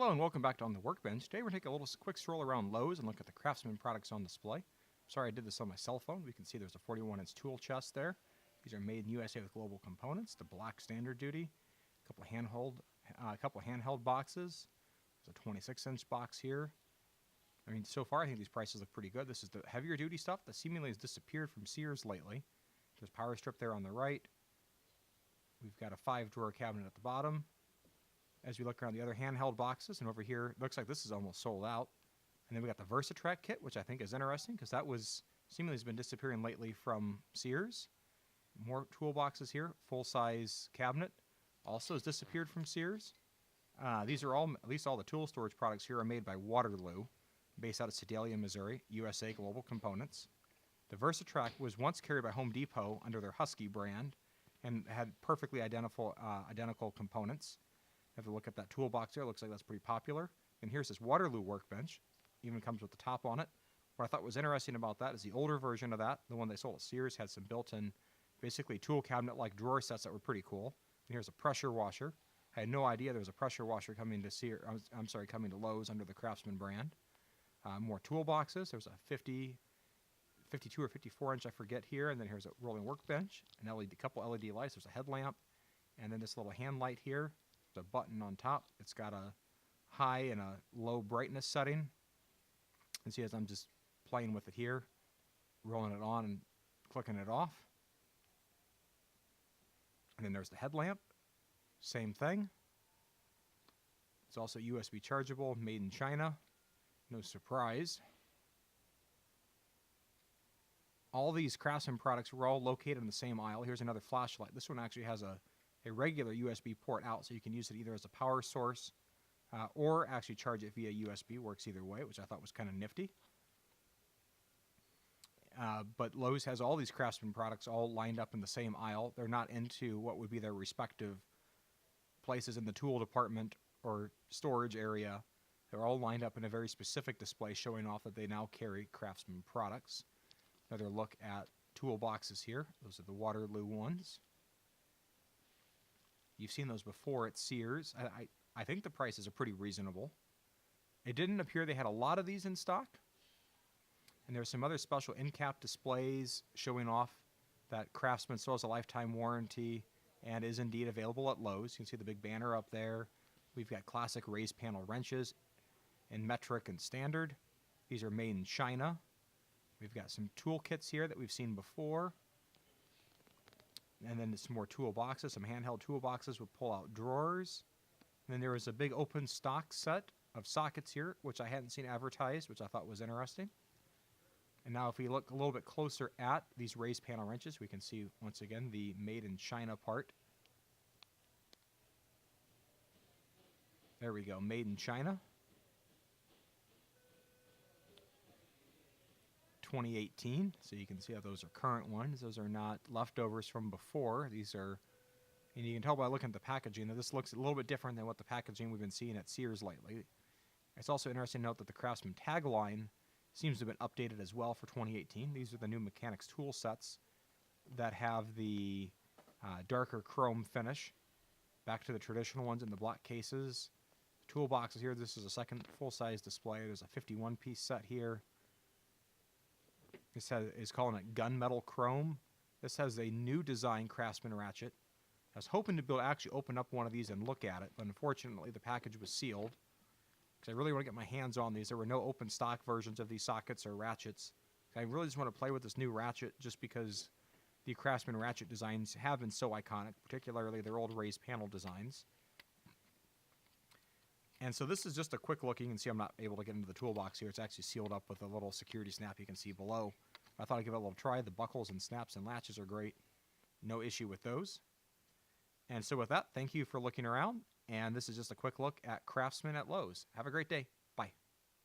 Hello and welcome back to On the Workbench. Today we're going to take a little quick stroll around Lowe's and look at the Craftsman products on display. Sorry I did this on my cell phone. We can see there's a 41-inch tool chest there. These are made in USA with global components. The black standard duty. A couple handheld boxes. There's a 26-inch box here. I mean, so far I think these prices look pretty good. This is the heavier duty stuff that seemingly has disappeared from Sears lately. There's power strip there on the right. We've got a 5-drawer cabinet at the bottom. As we look around the other handheld boxes, and over here, it looks like this is almost sold out. And then we got the VersaTrack kit, which I think is interesting because that was seemingly has been disappearing lately from Sears. More toolboxes here. Full-size cabinet also has disappeared from Sears. These are all, at least all the tool storage products here are made by Waterloo, based out of Sedalia, Missouri, USA Global Components. The VersaTrack was once carried by Home Depot under their Husky brand and had perfectly identical components. Have a look at that toolbox there. Looks like that's pretty popular. And here's this Waterloo Workbench. Even comes with the top on it. What I thought was interesting about that is the older version of that, the one they sold at Sears, had some built-in, basically tool cabinet-like drawer sets that were pretty cool. And here's a pressure washer. I had no idea there was a pressure washer coming to coming to Lowe's under the Craftsman brand. More toolboxes. There's a 52 or 54-inch, I forget here. And then here's a rolling workbench, an LED, couple LED lights. There's a headlamp, and then this little hand light here. There's a button on top. It's got a high and a low brightness setting. And see, as I'm just playing with it here, rolling it on and clicking it off. And then there's the headlamp. Same thing. It's also USB chargeable, made in China. No surprise. All these Craftsman products were all located in the same aisle. Here's another flashlight. This one actually has a regular USB port out, so you can use it either as a power source or actually charge it via USB. Works either way, which I thought was kind of nifty. But Lowe's has all these Craftsman products all lined up in the same aisle. They're not into what would be their respective places in the tool department or storage area. They're all lined up in a very specific display showing off that they now carry Craftsman products. Another look at toolboxes here. Those are the Waterloo ones. You've seen those before at Sears. I think the prices are pretty reasonable. It didn't appear they had a lot of these in stock. And there's some other special end-cap displays showing off that Craftsman still has a lifetime warranty and is indeed available at Lowe's. You can see the big banner up there. We've got classic raised panel wrenches in metric and standard. These are made in China. We've got some tool kits here that we've seen before. And then some more toolboxes, some handheld toolboxes with pull-out drawers. And then there was a big open stock set of sockets here, which I hadn't seen advertised, which I thought was interesting. And now if we look a little bit closer at these raised panel wrenches, we can see, once again, the made in China part. There we go, made in China. 2018, so you can see how those are current ones. Those are not leftovers from before. These are, and you can tell by looking at the packaging that this looks a little bit different than what the packaging we've been seeing at Sears lately. It's also interesting to note that the Craftsman tagline seems to have been updated as well for 2018. These are the new mechanics tool sets that have the darker chrome finish, back to the traditional ones in the black cases. Toolboxes here, this is a second full-size display. There's a 51-piece set here. This is calling it gunmetal chrome. This has a new design Craftsman Ratchet. I was hoping to be able to actually open up one of these and look at it, but unfortunately the package was sealed because I really want to get my hands on these. There were no open stock versions of these sockets or ratchets. I really just want to play with this new ratchet just because the Craftsman Ratchet designs have been so iconic, particularly their old raised panel designs. And so this is just a quick look. You can see I'm not able to get into the toolbox here. It's actually sealed up with a little security snap you can see below. I thought I'd give it a little try. The buckles and snaps and latches are great. No issue with those. And so with that, thank you for looking around. And this is just a quick look at Craftsman at Lowe's. Have a great day.